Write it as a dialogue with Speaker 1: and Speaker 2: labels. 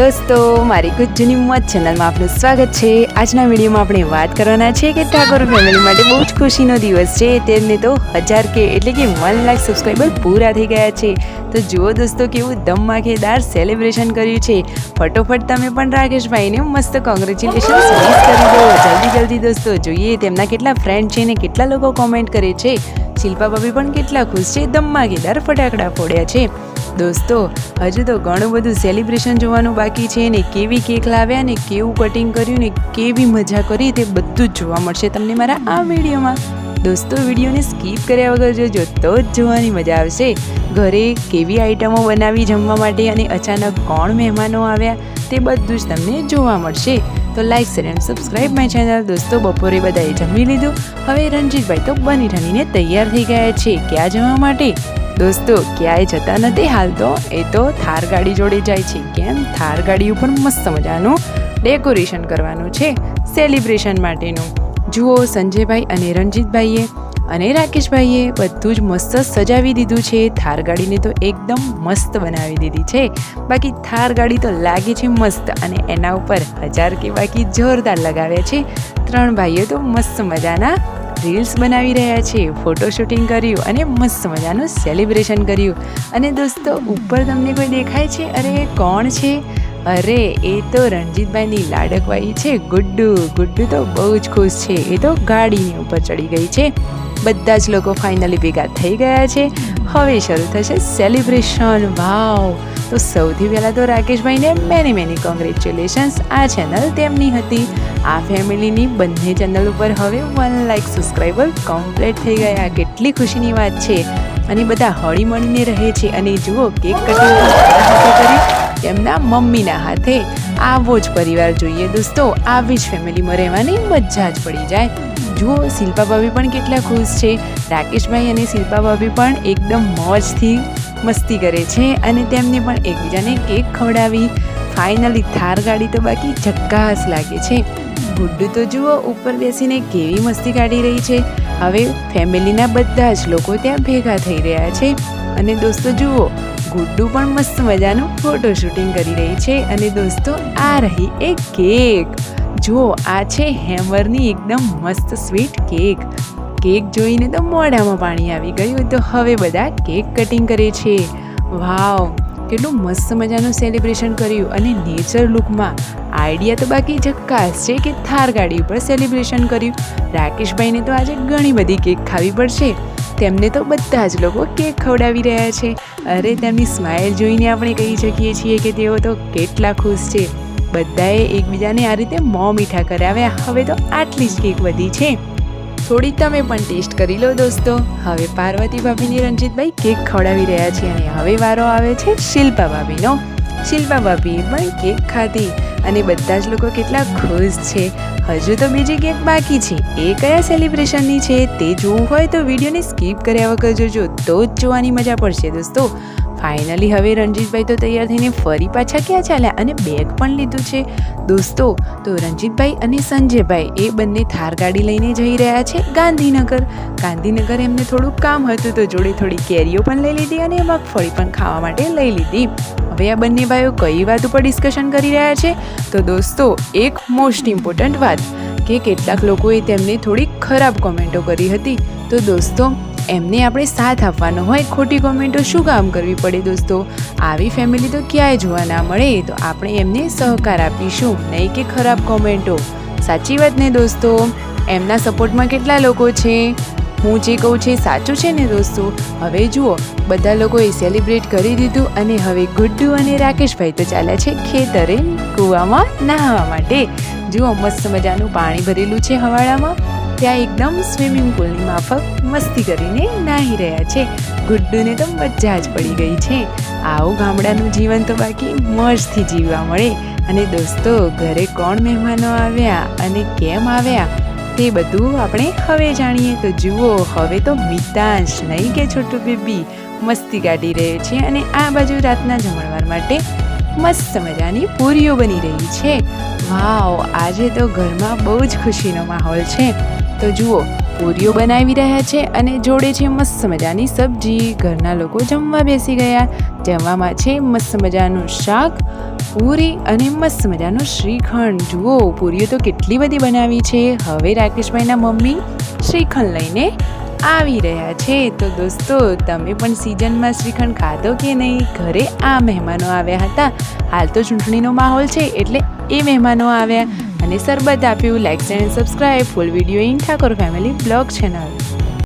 Speaker 1: દોસ્તો, મારી ગુજ્જુની મોજ ચેનલમાં આપનું સ્વાગત છે। આજના વિડીયોમાં આપણે વાત કરવાના છે કે ઠાકોર ફેમિલી માટે બહુ જ ખુશીનો દિવસ છે। તેમને તો 1000K એટલે કે 1 લાખ સબસ્ક્રાઈબર પૂરા થઈ ગયા છે। તો જુઓ દોસ્તો, કેવું ધમાકેદાર સેલિબ્રેશન કર્યું છે। ફટોફટ તમે પણ રાકેશભાઈને મસ્ત કોંગ્રેચ્યુલેશન્સ વિશ કરી દો। જલ્દી દોસ્તો જોઈએ તેમના કેટલા ફ્રેન્ડ છે ને કેટલા લોકો કોમેન્ટ કરે છે। શિલ્પા ભાભી પણ કેટલા ખુશ છે, ધમાકેદાર ફટાકડા ફોડ્યા છે। દોસ્તો, હજુ તો ઘણું બધું સેલિબ્રેશન જોવાનું બાકી છે ને કેવી કેક લાવ્યા ને કેવું કટિંગ કર્યું ને કેવી મજા કરી તે બધું જ જોવા મળશે તમને મારા આ વિડીયોમાં। દોસ્તો, વિડીયોને સ્કીપ કર્યા વગર જોજો તો જ જોવાની મજા આવશે। ઘરે કેવી આઈટમો બનાવી જમવા માટે અને અચાનક કોણ મહેમાનો આવ્યા તે બધું જ તમને જોવા મળશે। તો like share and subscribe my channel. દોસ્તો, બપોરે બધાએ જમી લીધું, હવે રણજીતભાઈ તો બની ઠનીને તૈયાર થઈ ગયા છે ક્યાં જવા માટે। દોસ્તો, ક્યાંય જતા નથી હાલ તો, એ તો થાર ગાડી જોડે જાય છે। કેમ? થાર ગાડી ઉપર મસ્ત મજાનું ડેકોરેશન કરવાનું છે સેલિબ્રેશન માટેનું। જુઓ, સંજયભાઈ અને રણજીતભાઈએ અને રાકેશભાઈએ બધું જ મસ્ત સજાવી દીધું છે। થાર ગાડીને તો એકદમ મસ્ત બનાવી દીધી છે। બાકી થાર ગાડી તો લાગે છે મસ્ત અને એના ઉપર 1000K બાકી જોરદાર લગાવ્યા છે। 3 ભાઈઓ તો મસ્ત મજાના રીલ્સ બનાવી રહ્યા છે, ફોટો શૂટિંગ કર્યું અને મસ્ત મજાનું સેલિબ્રેશન કર્યું। અને દોસ્તો, ઉપર તમને કોઈ દેખાય છે? અરે કોણ છે? અરે એ તો રણજીતભાઈની લાડકવાઈ છે ગુડ્ડુ। ગુડ્ડુ તો બહુ જ ખુશ છે, એ તો ગાડીની ઉપર ચડી ગઈ છે। બધા જ લોકો ફાઇનલી ભેગા થઈ ગયા છે। હવે શરૂ થશે સેલિબ્રેશન। વાવ! તો સૌથી પહેલાં તો રાકેશભાઈને મેની કોંગ્રેચ્યુલેશન્સ। આ ચેનલ તેમની હતી। આ ફેમિલીની બંને ચેનલ ઉપર હવે 1 લાખ સબસ્ક્રાઈબર કમ્પ્લીટ થઈ ગયા। કેટલી ખુશીની વાત છે। અને બધા હળી મળીને રહે છે। અને જુઓ, કેક કટિંગ કરી તેમના મમ્મીના હાથે। આવો જ પરિવાર જોઈએ દોસ્તો, આવી જ ફેમિલીમાં રહેવાની મજા જ પડી જાય। જુઓ, શિલ્પા ભાભી પણ કેટલા ખુશ છે। રાકેશભાઈ અને શિલ્પા ભાભી પણ એકદમ મોજથી મસ્તી કરે છે અને તેમને પણ એકબીજાને કેક ખવડાવી। ફાઇનલી થાર ગાડી તો બાકી ઝક્કાસ લાગે છે। ગુડ્ડુ તો જુઓ, ઉપર બેસીને કેવી મસ્તી કાઢી રહી છે। હવે ફેમિલીના બધા જ લોકો ત્યાં ભેગા થઈ રહ્યા છે। અને દોસ્તો જુઓ, ગુડ્ડુ પણ મસ્ત મજાનું ફોટો શૂટિંગ કરી રહી છે। અને દોસ્તો, આ રહી એક કેક। જુઓ, આ છે હેમરની એકદમ મસ્ત સ્વીટ કેક। કેક જોઈને તો મોઢામાં પાણી આવી ગયું। તો હવે બધા કેક કટિંગ કરે છે। વાવ! કેટલું મસ્ત મજાનું સેલિબ્રેશન કર્યું અને નેચર લુકમાં। આઈડિયા તો બાકી ઝક્કાસ છે કે થાર ગાડી ઉપર સેલિબ્રેશન કર્યું। રાકેશભાઈને તો આજે ઘણી બધી કેક ખાવી પડશે। તેમને તો બધા જ લોકો કેક ખવડાવી રહ્યા છે। અરે, તેમની સ્માઇલ જોઈને આપણે કહી શકીએ છીએ કે તેઓ તો કેટલા ખુશ છે। બધાએ એકબીજાને આ રીતે મોં મીઠા કરાવ્યા। હવે તો આટલી જ કેક વધી છે, થોડી તમે પણ ટેસ્ટ કરી લો દોસ્તો। હવે પાર્વતી ભાભીને રણજીતભાઈ કેક ખવડાવી રહ્યા છે અને હવે વારો આવે છે શિલ્પા ભાભીનો। શિલ્પા ભાભીએ પણ કેક ખાધી અને બધા જ લોકો કેટલા ખુશ છે। હજુ તો બીજી કેક બાકી છે, એ કયા સેલિબ્રેશનની છે તે જોવું હોય તો વિડીયોને સ્કીપ કર્યા વગર જોજો તો જ જોવાની મજા પડશે દોસ્તો। ફાઇનલી હવે રણજીતભાઈ તો તૈયાર થઈને ફરી પાછા ક્યાં ચાલ્યા અને બેગ પણ લીધું છે દોસ્તો। તો રણજીતભાઈ અને સંજયભાઈ એ બંને થાર ગાડી લઈને જઈ રહ્યા છે ગાંધીનગર। ગાંધીનગર એમને થોડુંક કામ હતું તો જોડે થોડી કેરીઓ પણ લઈ લીધી અને મગફળી પણ ખાવા માટે લઈ લીધી। હવે આ બંને ભાઈઓ કઈ વાત ઉપર ડિસ્કશન કરી રહ્યા છે? તો દોસ્તો, એક મોસ્ટ ઇમ્પોર્ટન્ટ વાત કે કેટલાક લોકોએ તેમને થોડી ખરાબ કોમેન્ટો કરી હતી। તો દોસ્તો, એમને આપણે સાથ આપવાનો હોય, ખોટી કોમેન્ટો શું કામ કરવી પડે દોસ્તો? આવી ફેમિલી તો ક્યાંય જોવા ના મળે। તો આપણે એમને સહકાર આપીશું, નહીં કે ખરાબ કોમેન્ટો। સાચી વાત ને દોસ્તો? એમના સપોર્ટમાં કેટલા લોકો છે? હું જે કહું છે સાચું છે ને દોસ્તો? હવે જુઓ, બધા લોકોએ સેલિબ્રેટ કરી દીધું અને હવે ગુડ્ડુ અને રાકેશભાઈ તો ચાલ્યા છે ખેતરે કૂવામાં નહાવા માટે। જુઓ, મસ્ત મજાનું પાણી ભરેલું છે હવાડામાં। ત્યાં એકદમ સ્વિમિંગ પુલની માફક મસ્તી કરીને નાહી રહ્યા છે। ગુડ્ડુને તો મજા જ પડી ગઈ છે। આવું ગામડાનું જીવન તો બાકી મોજથી જીવવા મળે। અને દોસ્તો, ઘરે કોણ મહેમાનો આવ્યા અને કેમ આવ્યા તે બધું આપણે હવે જાણીએ। તો જુઓ, હવે તો મિતાંશ નહીં કે છોટું બેબી મસ્તી કાઢી રહ્યો છે અને આ બાજુ રાતના જમણવાર માટે મસ્ત મજાની પૂરીઓ બની રહી છે। વાવ! આજે તો ઘરમાં બહુ જ ખુશીનો માહોલ છે। તો જુઓ, પૂરીઓ બનાવી રહ્યા છે અને જોડે છે મસ્ત મજાની સબ્જી. ઘરના લોકો જમવા બેસી ગયા. જમવામાં છે મસ્ત મજાનું શાક, પૂરી અને મસ્ત મજાનું શ્રીખંડ. જુઓ પૂરીઓ તો કેટલી બધી બનાવી છે. હવે રાકેશભાઈના મમ્મી શ્રીખંડ લઈને આવી રહ્યા છે. તો દોસ્તો, તમે પણ સિઝનમાં શ્રીખંડ ખાધો કે નહીં? ઘરે આ મહેમાનો આવ્યા હતા. હાલ તો ચૂંટણીનો માહોલ છે એટલે એ મહેમાનો આવ્યા અને શરબત આપ્યું. લાઈક અને subscribe. Full video in Thakor family blog channel.